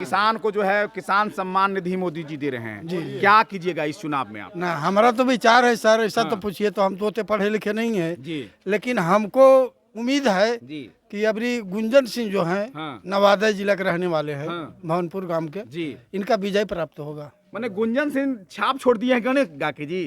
किसान को जो है किसान सम्मान निधि मोदी जी दे रहे हैं जी। क्या कीजिएगा इस चुनाव में आप? ना हमारा तो विचार है सर, ऐसा तो पूछिए तो हम तो उतने पढ़े लिखे नहीं है जी। लेकिन हमको उम्मीद है जी कि अभी गुंजन सिंह जो हैं नवादा जिला के रहने वाले हैं, भवनपुर गांव के जी, इनका विजय प्राप्त होगा। मैंने गुंजन सिंह छाप छोड़ दिए हैं गाने गा के जी।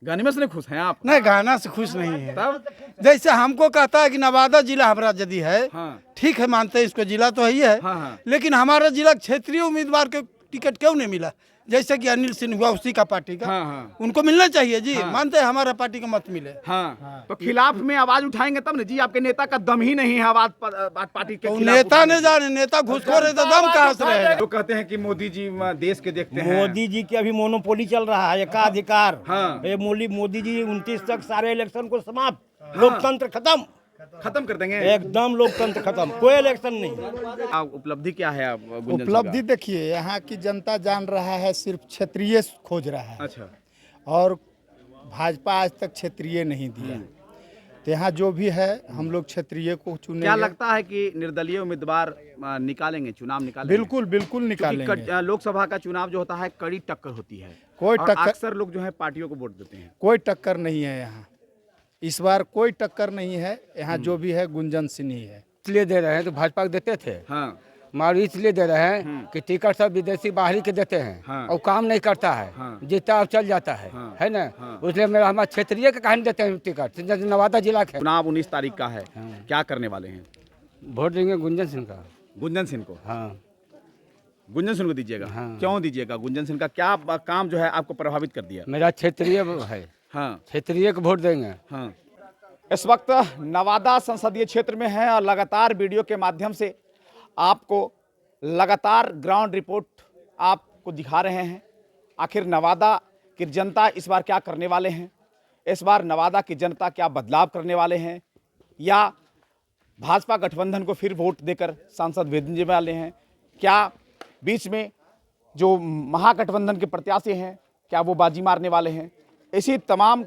गाने में से खुश हैं आप? नहीं, गाना से खुश नहीं है। तब जैसे हमको कहता है कि नवादा जिला हमारा यदि है ठीक है, मानते हैं इसको, जिला तो है ही है लेकिन हमारा जिला क्षेत्रीय उम्मीदवार के टिकट क्यों नहीं मिला? जैसे कि अनिल सिंह हुआ उसी का पार्टी का, उनको मिलना चाहिए जी। मानते हैं हमारा पार्टी का मत मिले। तो खिलाफ में आवाज उठाएंगे तब न जी। आपके नेता का दम ही नहीं है आवाज पार्टी के खिलाफ। नेता ने जाने, नेता घुसखोर है तो दम कहाँ से रहे? लोग कहते हैं कि मोदी जी देश के देखते हैं। मोदी जी की अभी मोनोपोली चल रहा है, एकाधिकार। मोदी जी 29 तक सारे इलेक्शन को समाप्त, लोकतंत्र खत्म कर देंगे एकदम, लोकतंत्र खत्म, कोई इलेक्शन नहीं। उपलब्धि क्या है आप? उपलब्धि देखिए, यहाँ की जनता जान रहा है सिर्फ क्षेत्रीय खोज रहा है। अच्छा। और भाजपा आज तक क्षेत्रीय नहीं दिया, तो यहाँ जो भी है हम लोग क्षेत्रीय को चुनेंगे। क्या लगता है कि निर्दलीय उम्मीदवार निकालेंगे, चुनाव निकालेंगे? बिल्कुल निकालेंगे। लोकसभा का चुनाव जो होता है कड़ी टक्कर होती है, कोई टक्कर, अक्सर लोग जो है पार्टियों को वोट देते हैं। कोई टक्कर नहीं है यहाँ, इस बार कोई टक्कर नहीं है। यहाँ जो भी है गुंजन सिंह ही है। इसलिए दे रहे हैं तो भाजपा को देते थे, मारू इसलिए दे रहे हैं कि टिकट सब विदेशी बाहरी के देते हैं और काम नहीं करता है, जीता और चल जाता है ना। इसलिए मेरा हमारा क्षेत्रीय का कहानी देते हैं टिकट, नवादा जिला के। चुनाव 19 तारीख का है, क्या करने वाले हैं? वोट देंगे गुंजन सिंह का। गुंजन सिंह को? हाँ, गुंजन सिंह को दीजिएगा? क्यों दीजिएगा? गुंजन सिंह का क्या काम जो है आपको प्रभावित कर दिया? मेरा क्षेत्रीय है, क्षेत्रीय को वोट देंगे। इस वक्त नवादा संसदीय क्षेत्र में है और लगातार वीडियो के माध्यम से आपको लगातार ग्राउंड रिपोर्ट आपको दिखा रहे हैं। आखिर नवादा की जनता इस बार क्या करने वाले हैं? इस बार नवादा की जनता क्या बदलाव करने वाले हैं, या भाजपा गठबंधन को फिर वोट देकर सांसद भेजने वाले हैं? क्या बीच में जो महागठबंधन के प्रत्याशी हैं क्या वो बाजी मारने वाले हैं? इसी तमाम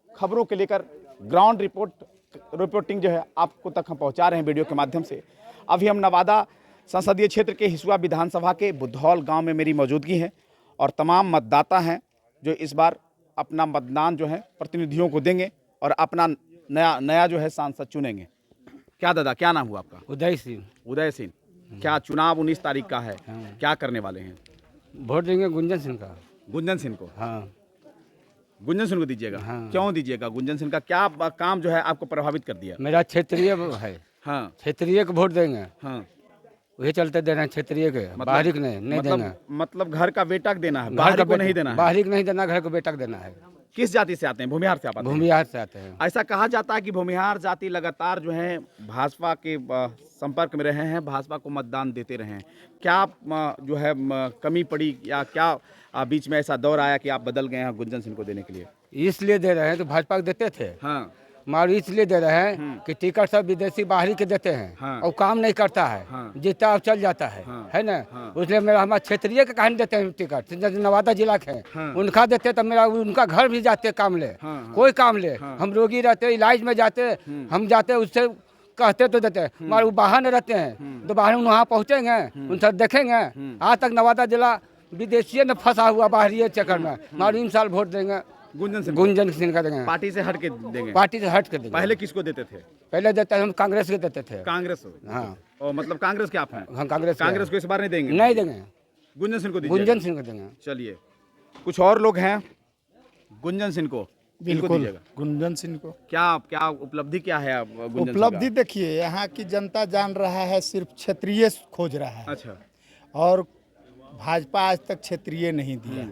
खबरों के लेकर ग्राउंड रिपोर्टिंग जो है आपको तक हम पहुंचा रहे हैं वीडियो के माध्यम से। अभी हम नवादा संसदीय क्षेत्र के हिसुआ विधानसभा के बुधौल गांव में मेरी मौजूदगी है और तमाम मतदाता हैं जो इस बार अपना मतदान जो है प्रतिनिधियों को देंगे और अपना नया जो है सांसद चुनेंगे। क्या दादा, क्या नाम हुआ आपका? उदय सिंह। उदय सिंह, क्या चुनाव 19 तारीख का है, क्या करने वाले हैं? वोट देंगे गुंजन सिंह का। गुंजन सिंह को? गुंजन सिंह को दीजिएगा? क्यों दीजिएगा? गुंजन सिंह का क्या काम जो है आपको प्रभावित कर दिया? मेरा क्षेत्रीय है, क्षेत्रीय को वोट देंगे। वही चलते दे रहे हैं क्षेत्रीय के, बाहरी को नहीं देना। मतलब घर का बेटा देना है, बाहरी को नहीं देना है? बाहरी को नहीं देना, घर को बेटा देना है। किस जाति से आते हैं? भूमिहार से आते हैं? भूमिहार से आते हैं। ऐसा कहा जाता है कि भूमिहार जाति लगातार जो है भाजपा के संपर्क में रहे हैं, भाजपा को मतदान देते रहे हैं। क्या जो है कमी पड़ी या क्या बीच में ऐसा दौर आया कि आप बदल गए हैं गुंजन सिंह को देने के लिए? इसलिए दे रहे हैं तो भाजपा को देते थे, मारू इसलिए दे रहे हैं कि टिकट सब विदेशी बाहरी के देते हैं और काम नहीं करता है, जीता और चल जाता है ना। इसलिए मेरा हमारा क्षेत्रीय का कहानी देते हैं टिकट, नवादा जिला के उनका देते तो मेरा उनका घर भी जाते काम ले, कोई काम ले। हम रोगी रहते, इलाज में जाते, हम जाते उससे कहते तो देते, मगर वो बाहर नहीं रहते हैं तो बाहर वहाँ पहुँचेंगे, उनसे देखेंगे। आज तक नवादा जिला विदेशी में फंसा हुआ बाहरी चक्कर में, मगर इन साल वोट देंगे गुंजन सिंह का देंगे। पार्टी से हट के देंगे? पार्टी से हट के देंगे। पहले किसको देते थे? पहले देते हम कांग्रेस के देते थे। कांग्रेस? और मतलब कांग्रेस के आप हैं? हम कांग्रेस को इस बार नहीं देंगे? नहीं देंगे, गुंजन सिंह को दीजिए? गुंजन सिंह को देंगे। चलिए, कुछ और लोग हैं गुंजन सिंह को बिल्कुल गुंजन सिंह को। क्या उपलब्धि क्या है आप? उपलब्धि देखिए, यहाँ की जनता जान रहा है सिर्फ क्षेत्रीय खोज रहा है। अच्छा। और भाजपा आज तक क्षेत्रीय नहीं दिया,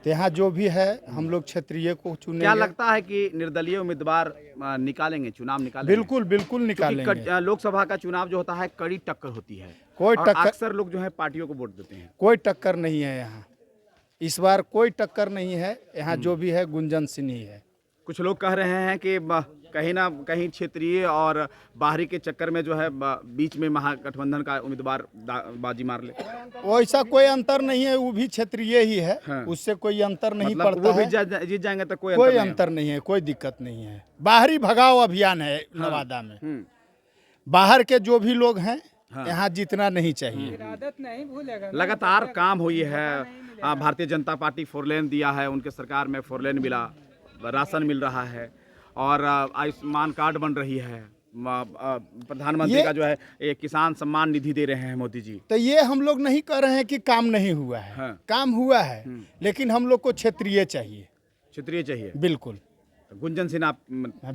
तो यहाँ जो भी है हम लोग क्षेत्रीय को चुनेंगे। क्या लगता है कि निर्दलीय उम्मीदवार निकालेंगे, चुनाव निकालेंगे? बिल्कुल निकालेंगे। लोकसभा का चुनाव जो होता है कड़ी टक्कर होती है, कोई टक्कर, अक्सर लोग जो है पार्टियों को वोट देते हैं। कोई टक्कर नहीं है यहाँ, इस बार कोई टक्कर नहीं है। यहाँ जो भी है गुंजन सिंह ही है। कुछ लोग कह रहे हैं कि कहीं ना कहीं क्षेत्रीय और बाहरी के चक्कर में जो है बीच में महागठबंधन का उम्मीदवार बाजी मार ले। वैसा कोई अंतर नहीं है, वो भी क्षेत्रीय ही है। उससे कोई अंतर नहीं मतलब पड़ता वो भी है। जीत जाएंगे तो कोई अंतर नहीं है, कोई दिक्कत नहीं है। बाहरी भगाओ अभियान है नवादा में। बाहर के जो भी लोग हैं यहाँ जीतना नहीं चाहिए। आदत नहीं भूलेगा। लगातार काम हुई है। भारतीय जनता पार्टी 4 लेन दिया है, उनके सरकार में 4 लेन मिला, राशन मिल रहा है और आयुष्मान कार्ड बन रही है। प्रधानमंत्री का जो है एक किसान सम्मान निधि दे रहे हैं मोदी जी। तो ये हम लोग नहीं कह रहे हैं कि काम नहीं हुआ है। हाँ। काम हुआ है, लेकिन हम लोग को क्षेत्रीय चाहिए। क्षेत्रीय चाहिए। बिल्कुल गुंजन सिन्हा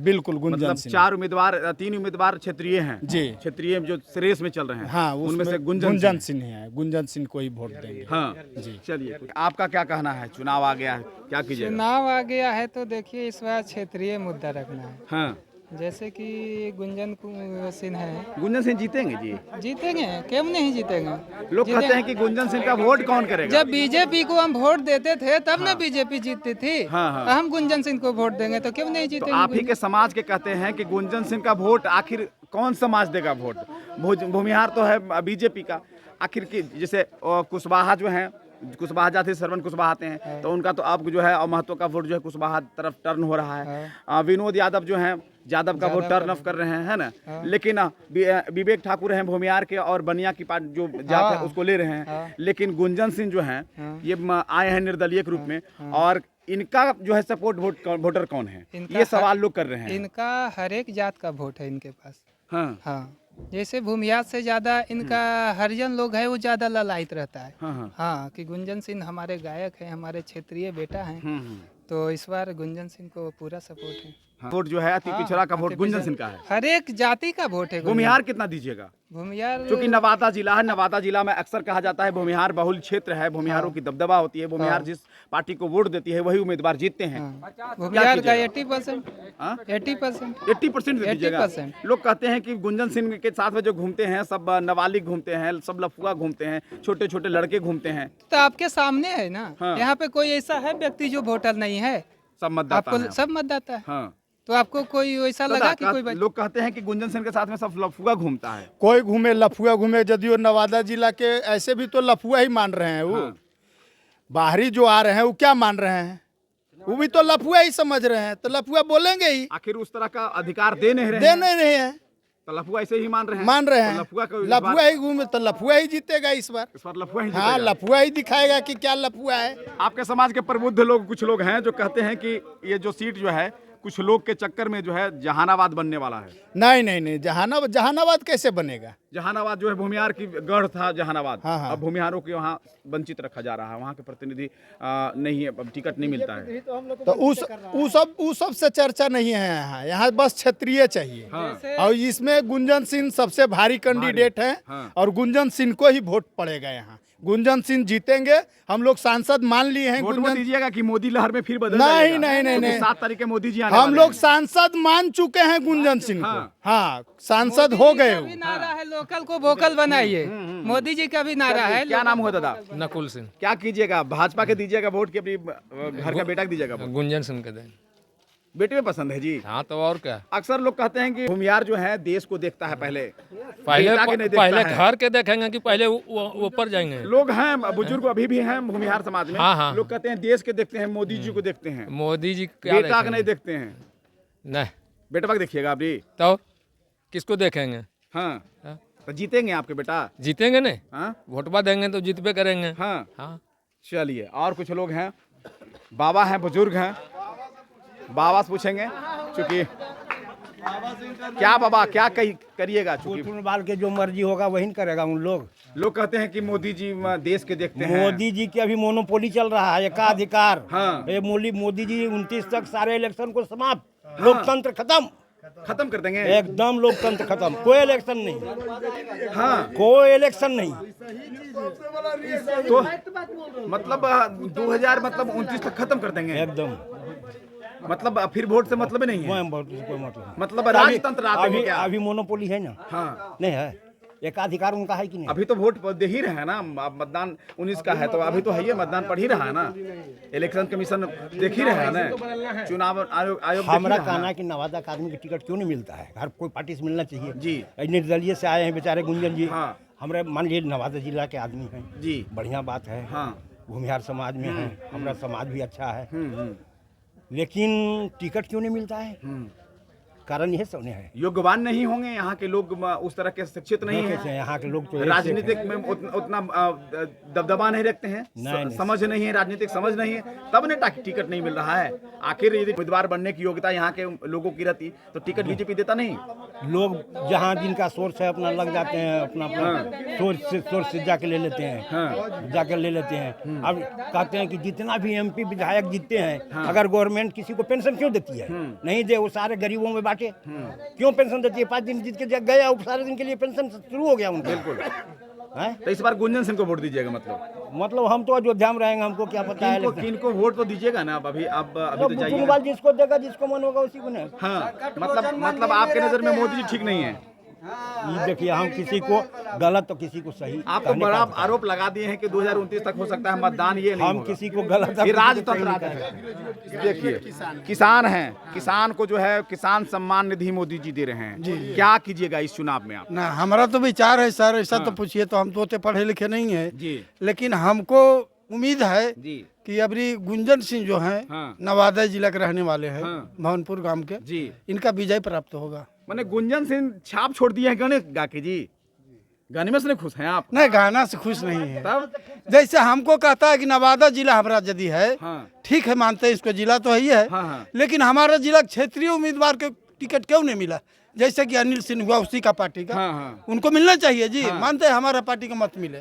बिल्कुल गुंजन मतलब सिन्हा। 3 उम्मीदवार क्षेत्रीय हैं जी। क्षेत्रीय जो रेस में चल रहे हैं। हाँ, उनमें से गुंजन सिंह है। गुंजन सिंह को ही वोट देंगे। हाँ जी। चलिए, आपका क्या कहना है? चुनाव आ गया है, क्या कीजिएगा? चुनाव आ गया है तो देखिए इस बार क्षेत्रीय मुद्दा रखना है। हाँ, जैसे कि गुंजन सिंह है, गुंजन सिंह जीतेंगे जी। जीतेंगे, क्यों नहीं जीतेंगे। लोग कहते हैं कि गुंजन सिंह का वोट कौन करेगा? जब बीजेपी को हम वोट देते थे तब ना बीजेपी जीतती थी। हाँ, हाँ। हम गुंजन सिंह को वोट देंगे तो क्यों नहीं तो जीतेंगे। आप ही के समाज के कहते हैं कि गुंजन सिंह का वोट आखिर कौन समाज देगा वोट? भूमिहार तो है बीजेपी का। आखिर की जैसे कुशवाहा जो है, कुशवाहा जाति श्रवण कुशवाहा आते हैं, तो उनका तो अब जो है महतो का वोट जो है कुशवाहा तरफ टर्न हो रहा है। विनोद यादव जो है यादव का वोट टर्न ऑफ कर रहे हैं, है ना। लेकिन विवेक ठाकुर हैं भूमिहार के और बनिया की पार्टी जो जात है उसको ले रहे हैं। लेकिन गुंजन सिंह जो हैं ये आए हैं निर्दलीय के रूप में, और इनका जो है सपोर्ट वोटर कौन है, ये सवाल लोग कर रहे हैं। इनका हर एक जात का वोट है इनके पास। हाँ हाँ, जैसे भूमिहार से ज्यादा इनका हरिजन लोग है वो ज्यादा ललायत रहता है। हाँ। हाँ, कि गुंजन सिंह हमारे गायक हैं, हमारे क्षेत्रीय बेटा हैं। तो इस बार गुंजन सिंह को पूरा सपोर्ट है। वोट जो है अति पिछड़ा का वोट अति गुंजन पिछड़ा। सिंह का है। हर एक जाति का वोट है। भूमिहार कितना दीजिएगा? भूमिहार क्योंकि नवादा जिला है, नवादा जिला में अक्सर कहा जाता है भूमिहार बहुल क्षेत्र है, भूमिहारों की दबदबा होती है। भूमिहार जिस पार्टी को वोट देती है वही उम्मीदवार जीतते हैं। भूमिहार का कीजिएगा? 80%। हाँ? 80%। 80% दे दीजिएगा। 80%। लोग कहते हैं कि गुंजन सिंह के साथ में जो घूमते हैं सब नाबालिग घूमते हैं, सब लफुआ घूमते हैं, छोटे छोटे लड़के घूमते हैं। तो आपके सामने है ना। हाँ। यहाँ पे कोई ऐसा है व्यक्ति जो वोटर नहीं है। सब मतदाता आपको हैं। सब मतदाता है। हाँ। तो आपको कोई ऐसा लगा कि कोई लोग कहते हैं कि गुंजन सिंह के साथ में सब लफुआ घूमता है। कोई घूमे लफुआ घूमे, यदि नवादा जिला के ऐसे भी तो लफुआ ही मान रहे हैं। वो हाँ। बाहरी जो आ रहे हैं वो क्या मान रहे हैं? वो भी तो लफुआ ही समझ रहे हैं, तो लफुआ बोलेंगे ही। आखिर उस तरह का अधिकार दे नहीं रहे दे हैं। नहीं रहे हैं, तो लफुआ ऐसे ही मान रहे हैं। मान रहे तो हैं। लफुआ ही घूमे तो लफुआ ही जीतेगा इस बार। इस बार लफुआ ही हाँ, जीतेगा। लफुआ ही दिखाएगा कि क्या लफुआ है। आपके समाज के प्रबुद्ध लोग कुछ लोग हैं जो कहते हैं कि ये जो सीट जो है कुछ लोग के चक्कर में जो है जहानाबाद बनने वाला है। नहीं, जहानाबाद कैसे बनेगा? जहानाबाद जो है भूमिहार की गढ़ था जहानाबाद। हाँ। अब भूमिहारों के वहाँ वंचित रखा जा रहा है, वहाँ के प्रतिनिधि नहीं है, अब टिकट नहीं मिलता है। तो उस सब से चर्चा नहीं है यहाँ। यहाँ बस क्षेत्रीय चाहिए। हाँ। और इसमें गुंजन सिंह सबसे भारी कैंडिडेट हैं। हाँ। और गुंजन सिंह को ही वोट पड़ेगा यहाँ। गुंजन सिंह जीतेंगे। हम लोग सांसद मान लिए हैं। वोट मत गुंजन दीजिएगा कि मोदी लहर में फिर बदल नहीं, जाएगा। नहीं, नहीं, क्योंकि नहीं। 7 तारीख के मोदी जी आने हम वाले लोग हैं। सांसद मान चुके हैं गुंजन सिंह को। हाँ। हाँ, सांसद हो गए मोदी जी का भी नारा है लोकल को वोकल बनाइए। मोदी जी का भी नारा है। क्या नाम हुआ दादा? नकुल सिंह। क्या कीजिएगा? भाजपा के दीजिएगा वोट कि अपनी घर का बेटा के दीजिएगा वोट? गुंजन सिंह के दें। बेटे में पसंद है जी। हाँ तो और क्या। अक्सर लोग कहते हैं कि भूमिहार जो है देश को देखता है पहले पहले बेटा के नहीं देखता पहले है। घर के देखेंगे कि पहले ऊपर जाएंगे। लोग हैं, बुजुर्ग अभी भी हैं भूमिहार समाज में। हाँ, हाँ। लोग कहते हैं देश के देखते हैं, मोदी जी को देखते हैं, मोदी जी क्या बेटा के देखेंगे? नहीं देखते हैं। नहीं बेटा के देखिएगा अभी। तो किसको देखेंगे? हाँ, हाँ। तो जीतेंगे आपके बेटा। जीतेंगे नहीं, हाँ वोटवा देंगे तो जीतबे करेंगे। हाँ। हाँ। चलिए, और कुछ लोग हैं, बाबा हैं, बुजुर्ग हैं, बाबा से पूछेंगे। चूंकि क्या बाबा क्या करिएगा? चूंकि बाल के जो मर्जी होगा वही करेगा उन लोग। लोग कहते हैं कि मोदी जी देश के देखते हैं। मोदी जी की अभी मोनोपोली चल रहा है, एकाधिकार। हाँ। ये मोदी जी 29 तक सारे इलेक्शन को समाप्त। लोकतंत्र खत्म कर देंगे। एकदम लोकतंत्र खत्म। कोई इलेक्शन नहीं। हाँ, कोई इलेक्शन नहीं। तो मतलब 2029 तक खत्म कर देंगे। एकदम मतलब फिर वोट से मतलब ही नहीं है। कोई मतलब मतलब राजतंत्र राज अभी है क्या? अभी मोनोपोली है ना। हाँ, नहीं है, एकाधिकार उनका है कि नहीं? अभी तो वोट दे ही रहे हैं ना। अब मतदान 19 का है तो अभी तो है ही, मतदान पढ़ ही रहा है ना। इलेक्शन कमीशन देख ही रहा है ना, चुनाव आयोग देख ही हमारा रहा है कहना ना। है कि नवादा का आदमी की टिकट क्यों नहीं मिलता है? हर कोई पार्टी से मिलना चाहिए जी। निर्दलीय से आए हैं बेचारे गुंजन जी। हाँ। हमारे मान लीजिए नवादा जिला के आदमी हैं जी। बढ़िया बात है। हाँ। भूमिहार समाज में है, हमारा समाज भी अच्छा है। लेकिन टिकट क्यों नहीं मिलता है? कारण यह सब है। योग्यवान नहीं होंगे यहाँ के लोग, उस तरह के शिक्षित नहीं कैसे है, यहाँ के लोग तो ऐसे राजनीतिक में उतना दबदबा नहीं रखते हैं, समझ नहीं है, राजनीतिक समझ नहीं है, तब ने टिकट नहीं मिल रहा है। आखिर यदि उम्मीदवार बनने की योग्यता यहाँ के लोगों की रहती तो टिकट बीजेपी देता नहीं। लोग जहाँ जिनका सोर्स है अपना लग जाते हैं, अपना अपना सोर्स से जाके ले लेते हैं, जाकर ले लेते हैं। अब कहते हैं कि जितना भी एमपी विधायक जीतते हैं, अगर गवर्नमेंट किसी को पेंशन क्यों देती है? नहीं दे, वो सारे गरीबों में बांटे। क्यों पेंशन देती है? 5 दिन जीत के गए, अब सारे दिन के लिए पेंशन शुरू हो गया उनका। बिल्कुल। हैं? तो इस बार गुंजन सिंह को वोट दीजिएगा? मतलब हम तो अयोध्या में रहेंगे, हमको क्या पता है। किनको वोट तो दीजिएगा ना? अब अभी तो जाइए। बुजुर्ग जिसको देगा, जिसको मन होगा उसी को नहीं। हाँ, मतलब आपके नजर में मोदी जी ठीक नहीं है? ये देखिए, हम किसी को गलत तो किसी को सही। आपको बड़ा आरोप लगा दिए हैं कि 2029 तक हो सकता है मतदान, ये नहीं हम होगा। किसी को गलत ये राजतंत्र है। देखिए, किसान हैं, किसान को जो है किसान सम्मान निधि मोदी जी दे रहे हैं, क्या कीजिएगा इस चुनाव में आप? ना, हमारा तो विचार है सर, ऐसा तो पूछिए तो हम तो उतने पढ़े लिखे नहीं है जी, लेकिन हमको उम्मीद है जी, कि अभी गुंजन सिंह जो हैं, नवादा जिला के रहने वाले हैं, भवनपुर गांव के, जी, इनका विजय प्राप्त होगा। मैंने गुंजन सिंह छाप छोड़ दिए हैं गाने गा के। जी, गाने में से खुश हैं आप? नहीं, गाना से खुश नहीं है। तब जैसे हमको कहता है कि नवादा जिला हमारा यदि है, ठीक है, मानते हैं इसको, जिला तो ही है, लेकिन हमारा जिला क्षेत्रीय उम्मीदवार के टिकट क्यों नहीं मिला? जैसे कि अनिल सिंह हुआ उसी का पार्टी का, उनको मिलना चाहिए जी। मानते हैं हमारा पार्टी का मत मिले।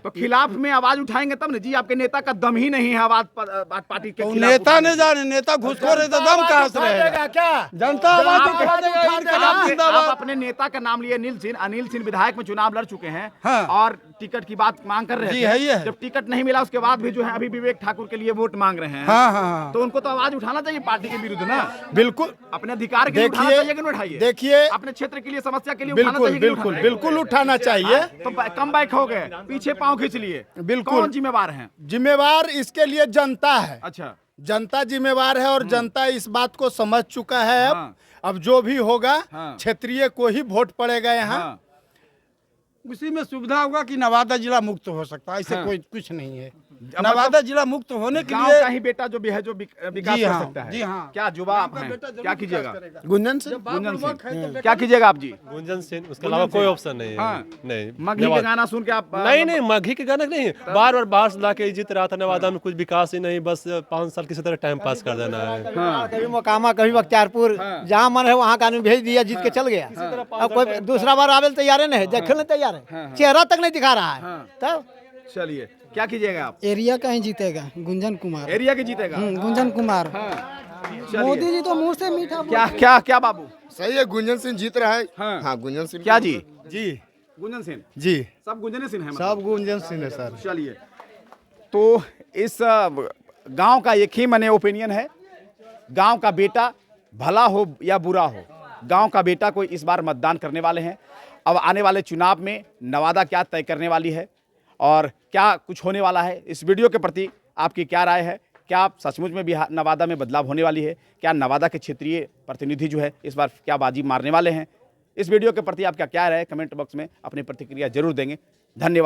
तो खिलाफ में आवाज उठाएंगे तब ना जी? आपके नेता का दम ही नहीं है आवाज पार्टी के तो खिलाफ नेता उठाने ने जाने, नेता घुसखोर है तो दम कहाँ से रहेगा? क्या जनता आवाज उठा देगा, इनकलाब जिंदाबाद। आप अपने नेता का नाम लिए, अनिल सिंह विधायक में चुनाव लड़ चुके हैं और टिकट की बात मांग कर रहे जी, थे। है ही है। जब टिकट नहीं मिला उसके बाद भी जो है अभी विवेक ठाकुर के लिए वोट मांग रहे हैं। हाँ। तो उनको तो आवाज उठाना चाहिए पार्टी के विरुद्ध ना। बिल्कुल, अपने अधिकार के लिए उठाना चाहिए कि नहीं उठाइए? देखिए, अपने क्षेत्र के लिए, समस्या के लिए उठाना बिल्कुल चाहिए कि नहीं बिल्कुल उठाना बिल्कुल उठाना चाहिए। तो कम बैक हो गए, पीछे पांव खींच लिए, बिल्कुल। कौन जिम्मेवार है? जिम्मेवार इसके लिए जनता है। अच्छा, जनता जिम्मेवार है और जनता इस बात को समझ चुका है। अब जो भी होगा क्षेत्रीय को ही वोट पड़ेगा यहाँ। उसी में सुविधा होगा कि नवादा जिला मुक्त हो सकता है, ऐसे कोई कुछ नहीं है। नवादा जिला मुक्त होने के गांव लिए का ही बेटा जो भी है, जो विकास कर सकता है। जी हाँ। क्या जुबा आप हैं, क्या कीजिएगा? गुंजन सिंह, क्या कीजिएगा आप जी? गुंजन सिंह, उसके अलावा कोई ऑप्शन नहीं है। नहीं, मगही का गाना सुन के आप? नहीं, मगही के गाना नहीं, बार बार बाहर से लाके जीत रहा था नवादा में, कुछ विकास ही नहीं, बस 5 साल किसी तरह टाइम पास कर देना है। कभी मोकामा, कभी बख्तियारपुर, जहाँ मन है वहाँ कानून भेज दिया, जीत के चल गया। अब कोई दूसरा बार आवे तैयार नहीं है, देखने तैयार है, चेहरा तक नहीं दिखा रहा है। तब चलिए, क्या कीजिएगा आप? एरिया का ही जीतेगा गुंजन कुमार। एरिया के जीतेगा गुंजन कुमार। मोदी जी तो मुंह से मीठा। क्या बाबू? सही है, गुंजन सिंह जीत रहा है। हाँ, गुंजन सिंह। क्या जी? जी, गुंजन सिंह जी, सब गुंजन सिंह है? सब गुंजन सिंह है सर। चलिए, तो इस गांव का एक ही मने ओपिनियन है, गांव का बेटा भला हो या बुरा हो, गांव का बेटा कोई इस बार मतदान करने वाले हैं। अब आने वाले चुनाव में नवादा क्या तय करने वाली है और क्या कुछ होने वाला है, इस वीडियो के प्रति आपकी क्या राय है? क्या आप सचमुच में बिहार नवादा में बदलाव होने वाली है? क्या नवादा के क्षेत्रीय प्रतिनिधि जो है इस बार क्या बाजी मारने वाले हैं? इस वीडियो के प्रति आपका क्या राय है? कमेंट बॉक्स में अपनी प्रतिक्रिया जरूर देंगे। धन्यवाद।